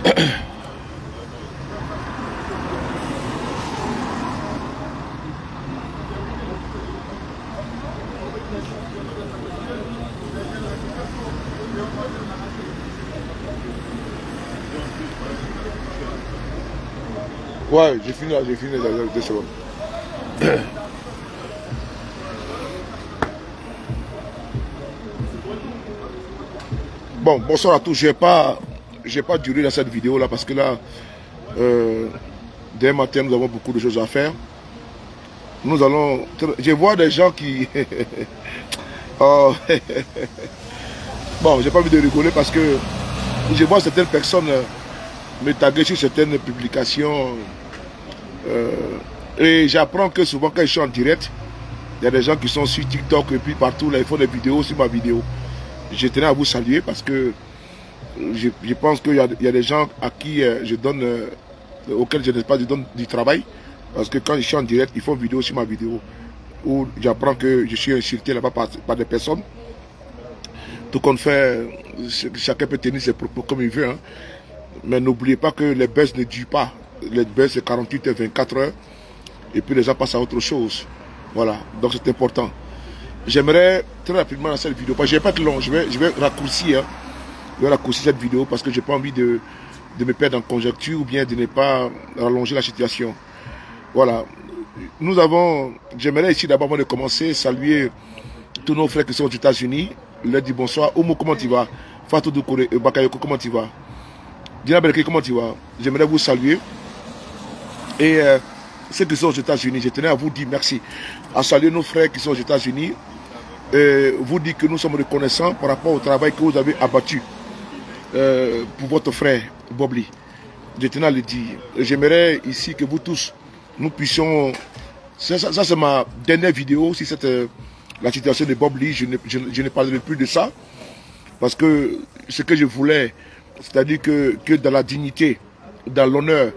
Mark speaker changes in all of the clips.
Speaker 1: Ouais, j'ai fini dans 2 secondes. Bon, bonsoir à tous. J'ai pas duré dans cette vidéo là parce que là, dès matin, nous avons beaucoup de choses à faire. Nous allons. Je vois des gens qui. Oh. Bon, j'ai pas envie de rigoler parce que je vois certaines personnes me taguer sur certaines publications. Et j'apprends que souvent quand je suis en direct, il y a des gens qui sont sur TikTok et puis partout là, ils font des vidéos sur ma vidéo. Je tenais à vous saluer parce que je pense qu'il y a des gens à qui je donne, auxquels je donne du travail. Parce que quand je suis en direct, ils font une vidéo sur ma vidéo où j'apprends que je suis insulté là-bas par des personnes. Tout qu'on fait, chacun peut tenir ses propos comme il veut. Hein. Mais n'oubliez pas que les buzz ne durent pas. Les buzz c'est 48 et 24 heures. Et puis les gens passent à autre chose. Voilà, donc c'est important. J'aimerais très rapidement dans cette vidéo, parce que je ne vais pas être long, je vais raccourcir. Je vais raccourcir cette vidéo parce que je n'ai pas envie de me perdre en conjecture ou bien de ne pas rallonger la situation. Voilà. J'aimerais ici d'abord, avant de commencer, saluer tous nos frères qui sont aux États-Unis. Leur dire bonsoir. Omo, comment tu vas? Fatou Doukouré, Bakayoko, comment tu vas? Dina Belke, comment tu vas? J'aimerais vous saluer. Et ceux qui sont aux États-Unis, je tenais à vous dire merci. À saluer nos frères qui sont aux États-Unis. Vous dire que nous sommes reconnaissants par rapport au travail que vous avez abattu pour votre frère Bob Lee. Je tenais à le dire. J'aimerais ici que vous tous, nous puissions... Ça c'est ma dernière vidéo sur la situation de Bob Lee. Je ne parlerai plus de ça. Parce que ce que je voulais, c'est-à-dire que dans la dignité, dans l'honneur,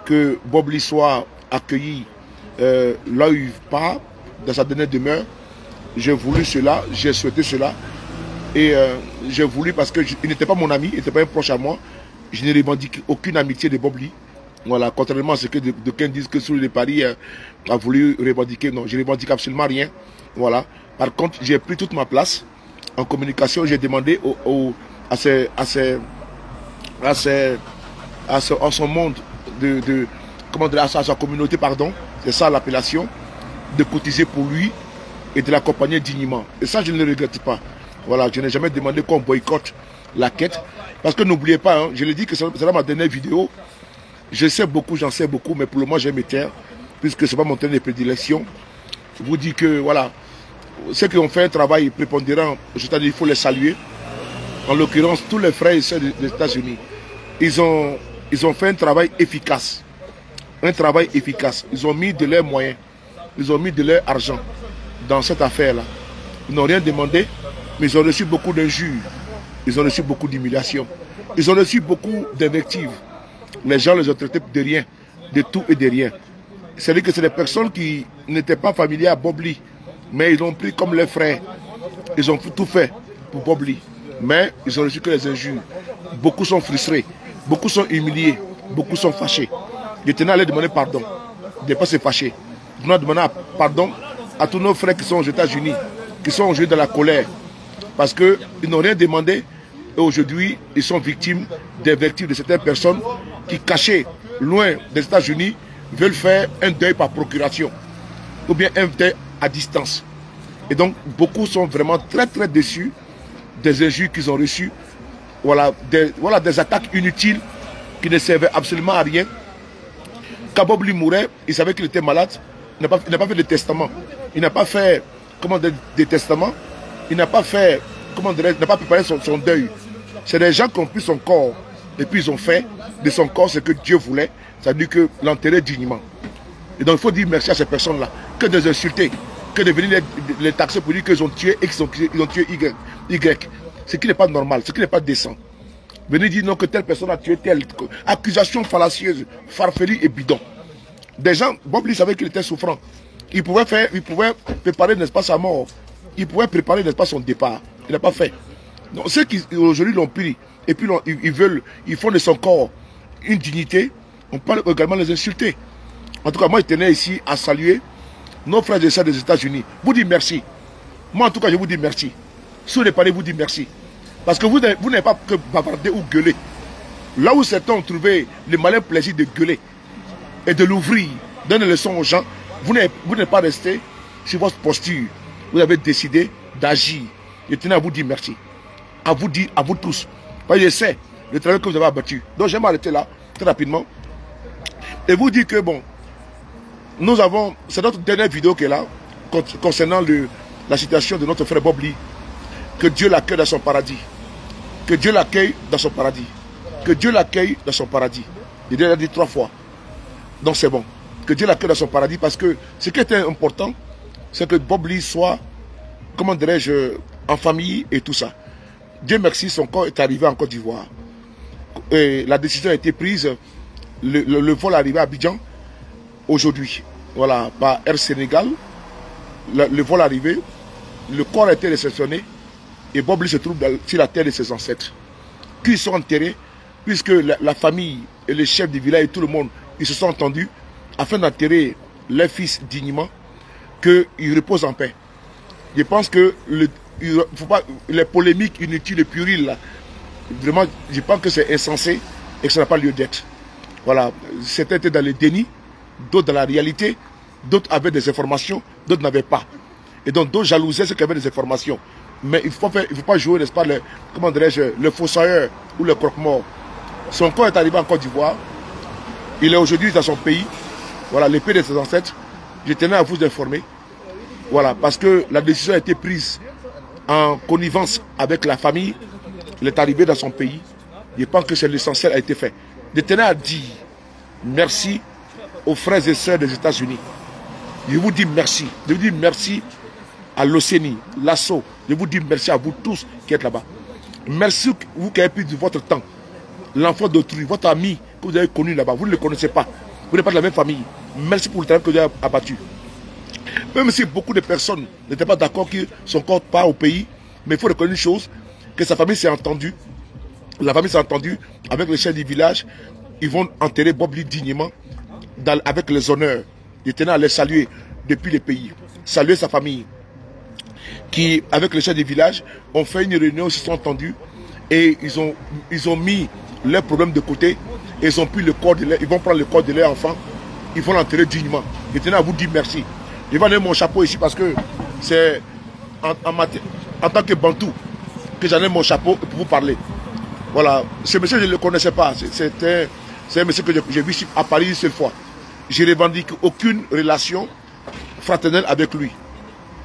Speaker 1: que Bob Lee soit accueilli là où il part, dans sa dernière demeure. J'ai voulu cela, j'ai souhaité cela. Et j'ai voulu parce qu'il n'était pas mon ami, il n'était pas un proche à moi. Je ne revendique aucune amitié de Bob Lee. Voilà, contrairement à ce que d'aucuns disent que Souli de Paris a voulu revendiquer. Non, je ne revendique absolument rien. Voilà. Par contre, j'ai pris toute ma place en communication. J'ai demandé à son monde, à sa communauté, pardon, c'est ça l'appellation, de cotiser pour lui et de l'accompagner dignement. Et ça, je ne le regrette pas. Voilà, je n'ai jamais demandé qu'on boycotte la quête. Parce que n'oubliez pas, hein, je l'ai dit que c'est là ma dernière vidéo. Je sais beaucoup, j'en sais beaucoup, mais pour le moment, je vais me taire, puisque ce n'est pas mon terrain de prédilection. Je vous dis que, voilà, ceux qui ont fait un travail prépondérant, c'est-à-dire il faut les saluer. En l'occurrence, tous les frères et sœurs des États-Unis, ils ont fait un travail efficace. Un travail efficace. Ils ont mis de leurs moyens, ils ont mis de leur argent dans cette affaire-là. Ils n'ont rien demandé, mais ils ont reçu beaucoup d'injures. Ils ont reçu beaucoup d'humiliations. Ils ont reçu beaucoup d'invectives. Les gens les ont traités de rien, de tout et de rien. C'est-à-dire que c'est des personnes qui n'étaient pas familières à Bob Lee, mais ils l'ont pris comme leurs frères. Ils ont tout fait pour Bob Lee, mais ils ont reçu que les injures. Beaucoup sont frustrés, beaucoup sont humiliés, beaucoup sont fâchés. Je tenais à leur demander pardon, de ne pas se fâcher. Je tenais à demander pardon à tous nos frères qui sont aux États-Unis, qui sont aujourd'hui dans la colère, parce qu'ils n'ont rien demandé. Et aujourd'hui, ils sont victimes d'invectives de certaines personnes qui, cachées loin des États-Unis, veulent faire un deuil par procuration ou bien un deuil à distance. Et donc, beaucoup sont vraiment très très déçus des injures qu'ils ont reçues. Voilà des attaques inutiles qui ne servaient absolument à rien. Quand Bob Lee mourait, il savait qu'il était malade. Il n'a pas fait de testament. Il n'a pas fait des testaments. Il n'a pas fait, il n'a pas préparé son deuil. C'est des gens qui ont pris son corps et puis ils ont fait de son corps ce que Dieu voulait, c'est-à-dire que l'enterrer dignement. Et donc il faut dire merci à ces personnes-là, que de les insulter, que de venir les taxer pour dire qu'ils ont tué X, ils ont tué Y. Ce qui n'est pas normal, ce qui n'est pas décent. Venez dire non que telle personne a tué telle. Accusation fallacieuse, farfelue et bidon. Des gens, Bob Lee savait qu'il était souffrant. Il pouvait préparer, n'est-ce pas, sa mort. Il pouvait préparer, n'est-ce pas, son départ. Il n'a pas fait. Donc ceux qui aujourd'hui l'ont pris, et puis ils font de son corps une dignité, on peut également les insulter. En tout cas, moi, je tenais ici à saluer nos frères et sœurs des États-Unis. Vous dites merci. Moi, en tout cas, je vous dis merci. Si vous ne parlez, vous dites merci. Parce que vous n'avez pas que bavarder ou gueuler. Là où certains ont trouvé le malin plaisir de gueuler et de l'ouvrir, donner des leçons aux gens, vous n'êtes pas resté sur votre posture. Vous avez décidé d'agir. Je tenais à vous dire merci. À vous dire, à vous tous. Parce que je sais le travail que vous avez abattu. Donc, je vais m'arrêter là, très rapidement. Et vous dire que, bon, nous avons, c'est notre dernière vidéo qui est là, concernant la situation de notre frère Bob Lee. Que Dieu l'accueille dans son paradis. Que Dieu l'accueille dans son paradis. Que Dieu l'accueille dans son paradis. Il l'a dit 3 fois. Donc c'est bon. Que Dieu l'accueille dans son paradis parce que ce qui était important, c'est que Bob Lee soit, comment dirais-je, en famille et tout ça. Dieu merci, son corps est arrivé en Côte d'Ivoire. Et la décision a été prise. Le vol est arrivé à Abidjan aujourd'hui. Voilà, par Air Sénégal. Le vol est arrivé. Le corps a été réceptionné. Et Bob Lee se trouve sur la terre de ses ancêtres. Qui sont enterrés, puisque la famille et les chefs du village et tout le monde, ils se sont entendus afin d'enterrer leurs fils dignement, qu'ils reposent en paix. Je pense que faut pas, les polémiques inutiles et puriles, là, vraiment, je pense que c'est insensé et que ça n'a pas lieu d'être. Voilà, certains étaient dans le déni, d'autres dans la réalité, d'autres avaient des informations, d'autres n'avaient pas. Et donc d'autres jalousaient ceux qui avaient des informations. Mais il ne faut pas jouer, n'est-ce pas, comment dirais-je, le fossoyeur ou le croque-mort. Son corps est arrivé en Côte d'Ivoire. Il est aujourd'hui dans son pays. Voilà, le pays de ses ancêtres. Je tenais à vous informer. Voilà, parce que la décision a été prise en connivence avec la famille. Il est arrivé dans son pays. Je pense que c'est l'essentiel a été fait. Je tenais à dire merci aux frères et sœurs des États-Unis. Je vous dis merci. Je vous dis merci à l'OCENI, l'ASSO. Je vous dis merci à vous tous qui êtes là-bas. Merci vous qui avez pris de votre temps. L'enfant d'autrui, votre ami que vous avez connu là-bas, vous ne le connaissez pas. Vous n'êtes pas de la même famille. Merci pour le travail que vous avez abattu. Même si beaucoup de personnes n'étaient pas d'accord que son corps part au pays, mais il faut reconnaître une chose, que sa famille s'est entendue. La famille s'est entendue avec les chefs du village. Ils vont enterrer Bob Lee dignement avec les honneurs. Je tenais à les saluer depuis le pays. Saluer sa famille. Qui, avec les chefs du village, ont fait une réunion, ils se sont entendus et ils ont mis leurs problèmes de côté et ils ont pris le corps de ils vont prendre le corps de leur enfant, ils vont l'enterrer dignement. Je tenais à vous dire merci. Je vais donner mon chapeau ici parce que c'est en tant que Bantou que j'en ai mon chapeau pour vous parler. Voilà, ce monsieur je ne le connaissais pas, c'est un monsieur que j'ai vu à Paris une seule fois. Je ne revendique aucune relation fraternelle avec lui.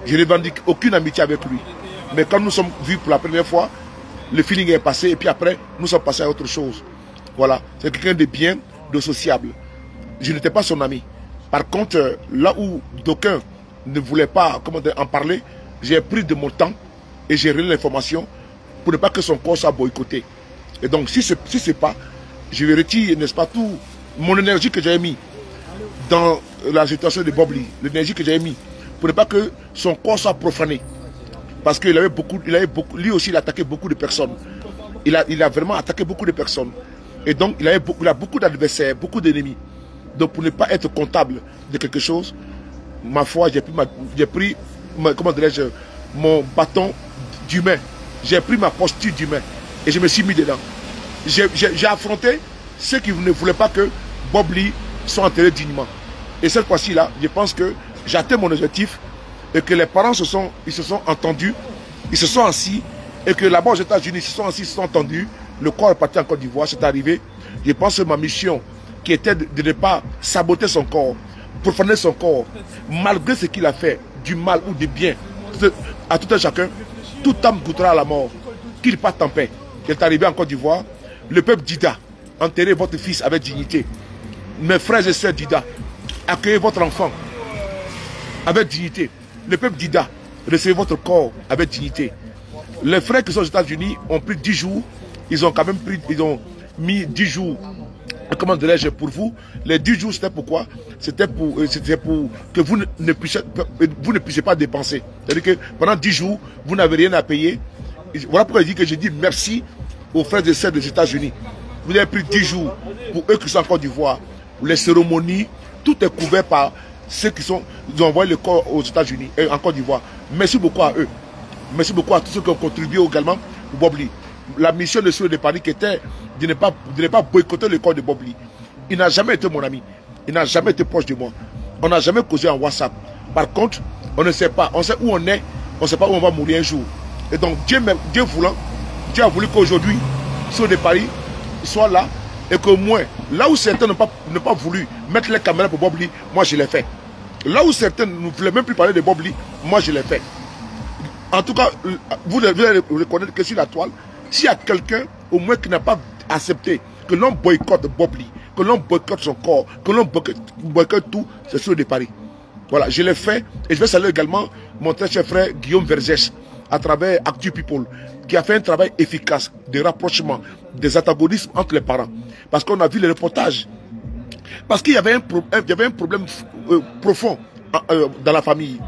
Speaker 1: Je ne revendique aucune amitié avec lui. Mais quand nous sommes vus pour la première fois, le feeling est passé et puis après, nous sommes passés à autre chose. Voilà, c'est quelqu'un de bien, de sociable. Je n'étais pas son ami. Par contre, là où d'aucuns ne voulaient pas en parler, j'ai pris de mon temps et j'ai relayé l'information pour ne pas que son corps soit boycotté. Et donc, si ce n'est pas, je vais retirer, n'est-ce pas, tout mon énergie que j'ai mis dans la situation de Bob Lee, l'énergie que j'ai mis pour ne pas que son corps soit profané. Parce qu'il avait beaucoup, lui aussi il a attaqué beaucoup de personnes. Il a vraiment attaqué beaucoup de personnes. Et donc il a beaucoup d'adversaires, beaucoup d'ennemis. Donc pour ne pas être comptable de quelque chose, ma foi, j'ai pris comment dirais-je, mon bâton d'humain. J'ai pris ma posture d'humain. Et je me suis mis dedans. J'ai affronté ceux qui ne voulaient pas que Bob Lee soit enterré dignement. Et cette fois-ci là, je pense que j'ai atteint mon objectif et que les parents se sont entendus, ils se sont assis et que là-bas aux États-Unis, ils se sont assis, ils se sont entendus. Le corps est parti en Côte d'Ivoire, c'est arrivé. Je pense que ma mission qui était de ne pas saboter son corps, profaner son corps, malgré ce qu'il a fait, du mal ou du bien, à tout un chacun, toute âme goûtera à la mort, qu'il parte en paix. Il est arrivé en Côte d'Ivoire, le peuple d'Ida, enterrez votre fils avec dignité. Mes frères et sœurs d'Ida, accueillez votre enfant avec dignité. Le peuple d'Ida, recevez votre corps avec dignité. Les frères qui sont aux États-Unis ont pris 10 jours. Ils ont quand même pris, ils ont mis 10 jours. Comment dirais-je pour vous? Les 10 jours, c'était pourquoi? C'était pour que vous ne puissiez pas dépenser. C'est-à-dire que pendant 10 jours, vous n'avez rien à payer. Voilà pourquoi je dis merci aux frères et sœurs des États-Unis. vous avez pris 10 jours pour eux qui sont en Côte d'Ivoire. Les cérémonies, tout est couvert par ceux qui ont envoyé le corps aux États-Unis et en Côte d'Ivoire. Merci beaucoup à eux. Merci beaucoup à tous ceux qui ont contribué également pour Bob Lee. La mission de ceux de Paris qui était de ne pas boycotter le corps de Bob Lee. Il n'a jamais été mon ami. Il n'a jamais été proche de moi. On n'a jamais causé en WhatsApp. Par contre, on ne sait pas. On sait où on est. On ne sait pas où on va mourir un jour. Et donc, Dieu voulant, Dieu a voulu qu'aujourd'hui, ceux de Paris soient là. Et que moi, là où certains n'ont pas voulu mettre les caméras pour Bob Lee, moi je l'ai fait. Là où certains ne voulaient même plus parler de Bob Lee, moi je l'ai fait. En tout cas, vous devez reconnaître que sur la toile, s'il y a quelqu'un au moins qui n'a pas accepté que l'on boycotte Bob Lee, que l'on boycotte son corps, que l'on boycotte tout, c'est ceux de Paris. Voilà, je l'ai fait et je vais saluer également mon très cher frère Guillaume Vergès à travers Actu People, qui a fait un travail efficace de rapprochement des antagonismes entre les parents. Parce qu'on a vu les reportages. Parce qu'il y avait un problème profond dans la famille.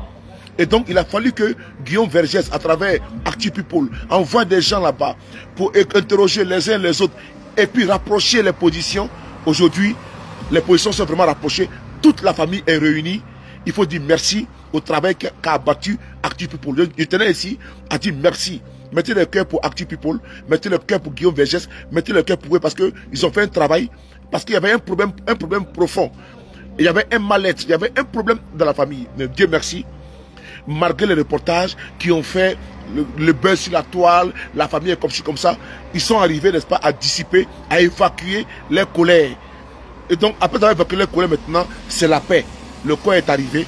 Speaker 1: Et donc, il a fallu que Guillaume Vergès, à travers Actu People, envoie des gens là-bas pour interroger les uns les autres et puis rapprocher les positions. Aujourd'hui, les positions sont vraiment rapprochées. Toute la famille est réunie. Il faut dire merci au travail qu'a abattu Actu People. Je tenais ici à dire merci. Mettez le cœur pour Actu People, mettez le cœur pour Guillaume Vergès, mettez le cœur pour eux parce qu'ils ont fait un travail, parce qu'il y avait un problème profond. Il y avait un mal-être, il y avait un problème dans la famille. Mais Dieu merci, malgré les reportages qui ont fait le buzz sur la toile, la famille est comme ci, comme ça, ils sont arrivés, n'est-ce pas, à dissiper, à évacuer les colères. Et donc, après avoir évacué les colères, maintenant, c'est la paix. Le corps est arrivé,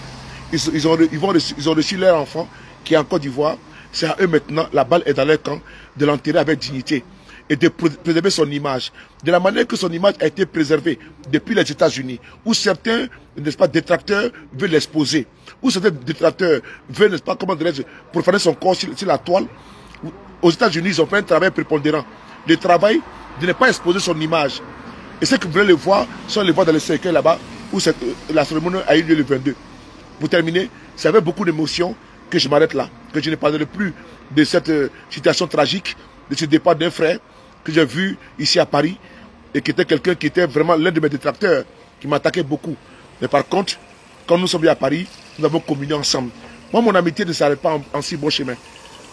Speaker 1: ils ont reçu leur enfant qui est en Côte d'Ivoire. C'est à eux maintenant, la balle est dans leur camp, de l'enterrer avec dignité et de préserver son image. De la manière que son image a été préservée depuis les États-Unis, où certains, n'est-ce pas, détracteurs veulent l'exposer, où certains détracteurs veulent, n'est-ce pas, comment dirais-je, profaner son corps sur la toile. Aux États-Unis, ils ont fait un travail prépondérant. Le travail de ne pas exposer son image. Et ceux qui voulaient le voir, sont les voir dans le cercueil là-bas, où la cérémonie a eu lieu le 22. Pour terminer, c'est avec beaucoup d'émotion que je m'arrête là, que je ne parlerai plus de cette situation tragique, de ce départ d'un frère que j'ai vu ici à Paris et qui était quelqu'un qui était vraiment l'un de mes détracteurs, qui m'attaquait beaucoup. Mais par contre, quand nous sommes venus à Paris, nous avons communié ensemble. Moi, mon amitié ne s'arrête pas en si bon chemin.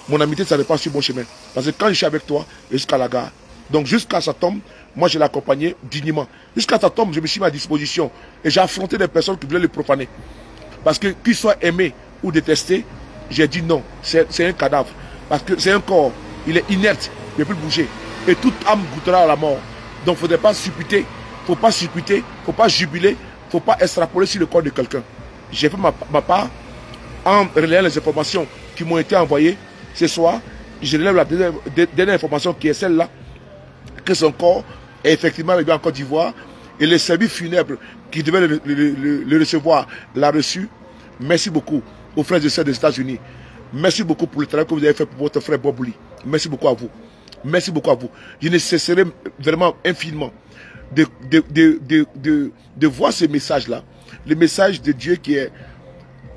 Speaker 1: Mon amitié ne s'arrête pas en si bon chemin. Parce que quand je suis avec toi, jusqu'à la gare, donc jusqu'à sa tombe, moi je l'ai accompagné dignement. Jusqu'à sa tombe, je me suis mis à disposition et j'ai affronté des personnes qui voulaient le profaner. Parce que qu'il soit aimé ou détesté, j'ai dit non, c'est un cadavre. Parce que c'est un corps, il est inerte, il ne peut plus bouger. Et toute âme goûtera à la mort. Donc il ne faudrait pas supputer, il ne faut pas supputer, il ne faut pas jubiler, il ne faut pas extrapoler sur le corps de quelqu'un. J'ai fait ma part en relayant les informations qui m'ont été envoyées. Ce soir, je relève la dernière information qui est celle-là, que son corps est effectivement arrivé en Côte d'Ivoire et le service funèbre qui devait le recevoir l'a reçu. Merci beaucoup aux frères et sœurs des États-Unis. Merci beaucoup pour le travail que vous avez fait pour votre frère Bob Lee. Merci beaucoup à vous. Merci beaucoup à vous. Je ne cesserai vraiment infiniment de voir ce message-là. Le message de Dieu qui est,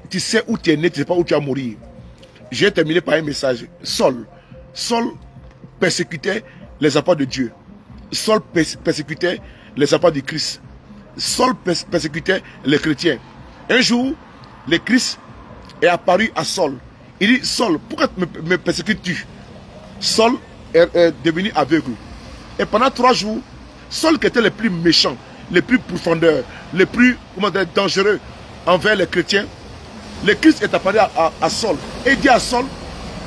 Speaker 1: tu sais où tu es né, tu ne sais pas où tu vas mourir. J'ai terminé par un message. Saul persécutait les apôtres de Dieu. Saul persécutait les apôtres du Christ. Saul persécutait les chrétiens. Un jour, le Christ est apparu à Saul. Il dit, Saul, pourquoi me persécutes-tu? Saul est devenu aveugle. Et pendant 3 jours, Saul qui était le plus méchant, le plus profondeur, le plus dangereux envers les chrétiens, le Christ est apparu à Saul. Et il dit à Saul,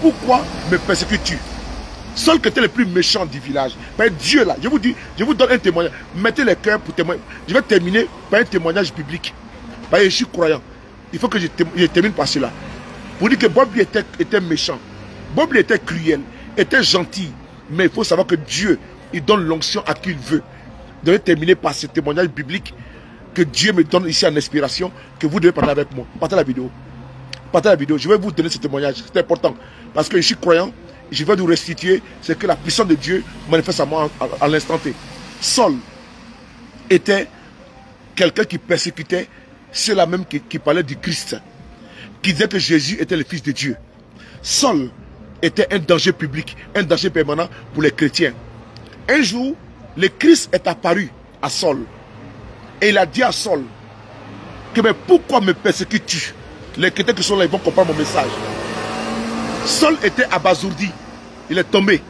Speaker 1: pourquoi me persécutes-tu? Saul qui était le plus méchant du village. Mais Dieu là, je vous dis, je vous donne un témoignage. Mettez les cœurs pour témoigner. Je vais terminer par un témoignage biblique. Parce que je suis croyant. Il faut que je termine par cela. Pour dire que Bob Lee était méchant. Bob Lee était cruel, était gentil. Mais il faut savoir que Dieu, il donne l'onction à qui il veut. Je vais terminer par ce témoignage biblique que Dieu me donne ici en inspiration, que vous devez partager avec moi. Partez la vidéo. Partez la vidéo. Je vais vous donner ce témoignage. C'est important. Parce que je suis croyant. Je vais vous restituer ce que la puissance de Dieu manifeste à moi à l'instant T. Saul était quelqu'un qui persécutait ceux-là même qui parlaient du Christ, qui disait que Jésus était le Fils de Dieu. Saul était un danger public, un danger permanent pour les chrétiens. Un jour, le Christ est apparu à Saul. Et il a dit à Saul que mais pourquoi me persécutes-tu? Les chrétiens qui sont là, ils vont comprendre mon message. Saul était abasourdi. Il est tombé.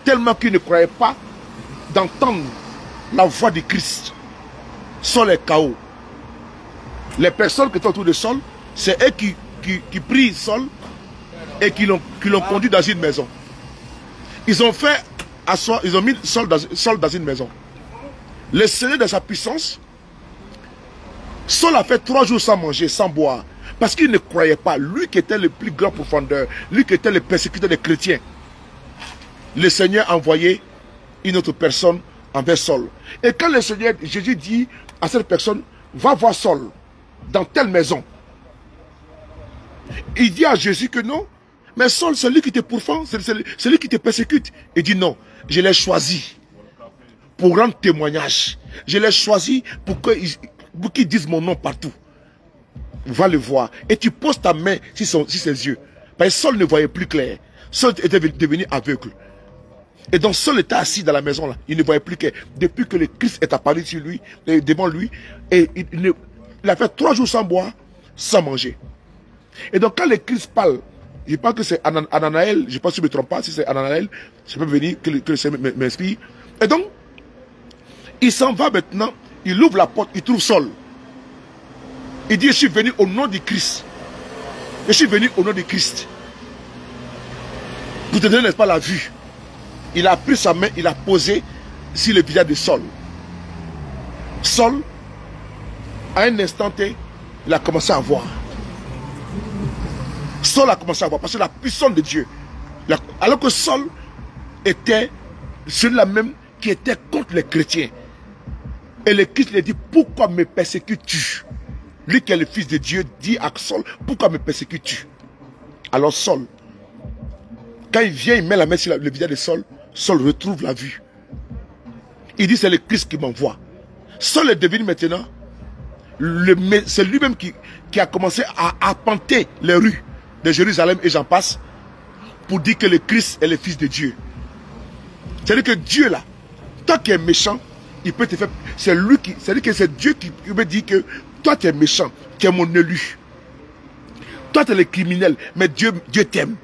Speaker 1: Tellement qu'il ne croyait pas d'entendre la voix du Christ. Saul est KO. Les personnes qui étaient autour de Saul, c'est eux qui prient Saul et qui l'ont conduit dans une maison. Ils ont fait asseoir, ils ont mis Saul dans une maison. Le Seigneur de sa puissance, Saul a fait 3 jours sans manger, sans boire. Parce qu'il ne croyait pas. Lui qui était le plus grand profondeur, lui qui était le persécuteur des chrétiens. Le Seigneur a envoyé une autre personne envers Saul. Et quand le Seigneur, Jésus dit à cette personne, va voir Saul dans telle maison. Il dit à Jésus que non, mais Saul, c'est lui qui te pourfend, c'est lui qui te persécute. Il dit non, je l'ai choisi pour rendre témoignage. Je l'ai choisi pour qu'il dise mon nom partout. Va le voir. Et tu poses ta main sur ses yeux. Parce que Saul ne voyait plus clair. Saul était devenu aveugle. Et donc Saul était assis dans la maison là. Il ne voyait plus clair. Depuis que le Christ est apparu sur lui, devant lui, et il a fait 3 jours sans boire, sans manger. Et donc quand le Christ parle, je pense que c'est Ananaël, je ne sais pas si je ne me trompe pas, si c'est Ananaël, je peux venir, que le Seigneur m'inspire. Et donc, il s'en va maintenant, il ouvre la porte, il trouve Saul. Il dit, je suis venu au nom du Christ. Je suis venu au nom du Christ. Pour te donner, n'est-ce pas, la vue. Il a pris sa main, il a posé sur le visage de Saul. Saul, à un instant T, il a commencé à voir. Saul a commencé à voir, parce que la puissance de Dieu. Alors que Saul était celui-là même qui était contre les chrétiens. Et le Christ lui dit, pourquoi me persécutes-tu? Lui qui est le fils de Dieu dit à Saul, pourquoi me persécutes-tu? Alors Saul, quand il vient, il met la main sur le visage de Saul, Saul retrouve la vue. Il dit, c'est le Christ qui m'envoie. Saul est devenu maintenant, c'est lui-même qui a commencé à arpenter les rues de Jérusalem et j'en passe, pour dire que le Christ est le fils de Dieu. C'est-à-dire que Dieu là, toi qui es méchant, il peut te faire, c'est-à-dire que c'est Dieu qui veut dire que toi tu es méchant, tu es mon élu. Toi tu es le criminel, mais Dieu t'aime.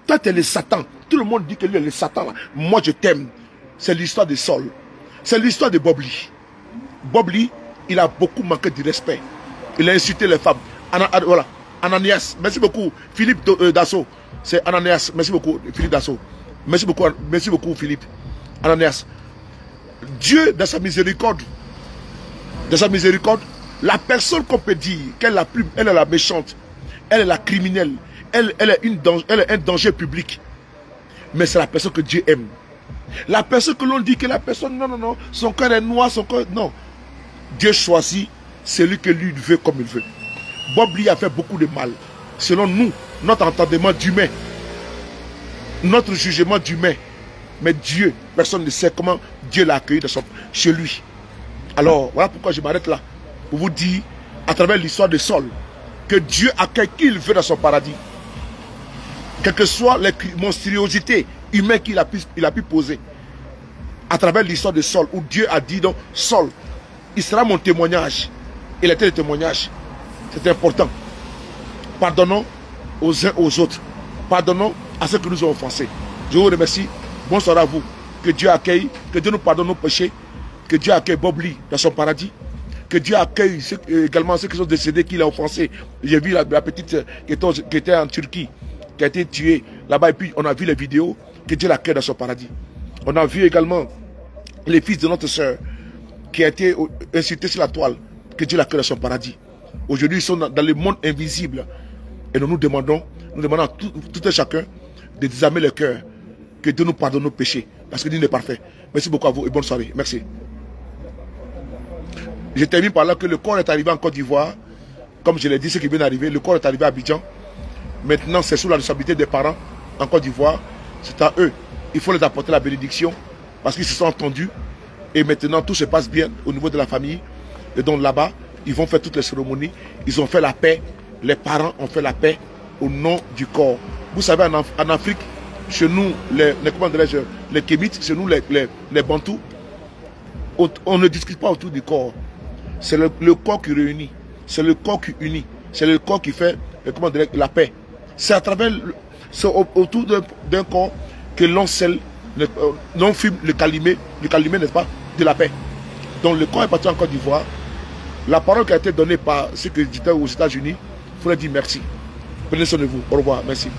Speaker 1: Toi tu es le Satan. Tout le monde dit que lui est le Satan là. Moi je t'aime. C'est l'histoire de Saul. C'est l'histoire de Bob Lee. Bob Lee, il a beaucoup manqué de respect. Il a insulté les femmes. Voilà. Ananias, merci beaucoup. Philippe Dassault. C'est Ananias. Merci beaucoup, Philippe Dassault. Merci beaucoup, Philippe. Ananias. Dieu, dans sa miséricorde, la personne qu'on peut dire qu'elle est la méchante, elle est la criminelle, elle est un danger public. Mais c'est la personne que Dieu aime. La personne que l'on dit que la personne, non, son cœur est noir, son cœur, non. Dieu choisit celui que lui veut comme il veut. Bob Lee a fait beaucoup de mal. Selon nous, notre entendement d'humain, notre jugement d'humain. Mais Dieu, personne ne sait comment Dieu l'a accueilli chez lui. Alors, voilà pourquoi je m'arrête là. Pour vous dire, à travers l'histoire de Saul, que Dieu accueille qui il veut dans son paradis. Quelles que soient les monstruosités humaines qu'il a pu poser. À travers l'histoire de Saul, où Dieu a dit donc, Saul, il sera mon témoignage. Il était le témoignage. C'est important. Pardonnons aux uns aux autres. Pardonnons à ceux que nous avons offensés. Je vous remercie. Bonsoir à vous. Que Dieu accueille, que Dieu nous pardonne nos péchés. Que Dieu accueille Bob Lee dans son paradis. Que Dieu accueille également ceux qui sont décédés, qu'il a offensés. J'ai vu la petite qui était en Turquie, qui a été tuée là-bas. Et puis on a vu les vidéos. Que Dieu l'accueille dans son paradis. On a vu également les fils de notre soeur qui a été insultés sur la toile. Que Dieu l'accueille dans son paradis. Aujourd'hui, ils sont dans le monde invisible. Et nous demandons à tout un chacun de désarmer le cœur. Que Dieu nous pardonne nos péchés. Parce que Dieu est parfait. Merci beaucoup à vous et bonne soirée. Merci. Je termine par là que le corps est arrivé en Côte d'Ivoire. Comme je l'ai dit, ce qui vient d'arriver, le corps est arrivé à Abidjan. Maintenant, c'est sous la responsabilité des parents en Côte d'Ivoire. C'est à eux. Il faut les apporter la bénédiction. Parce qu'ils se sont entendus. Et maintenant, tout se passe bien au niveau de la famille. Et donc là-bas, ils vont faire toutes les cérémonies. Ils ont fait la paix. Les parents ont fait la paix au nom du corps. Vous savez, en Afrique, chez nous, les Kémites, chez nous, les Bantous, On ne discute pas autour du corps. C'est le corps qui réunit. C'est le corps qui unit. C'est le corps qui fait comment dire, la paix. C'est à travers, autour d'un corps que l'on scelle, l'on fume le calumet, n'est-ce pas, de la paix. Donc le corps est parti en Côte d'Ivoire. La parole qui a été donnée par ceux qui étaient aux États-Unis, il faut leur dire merci. Prenez soin de vous. Au revoir. Merci.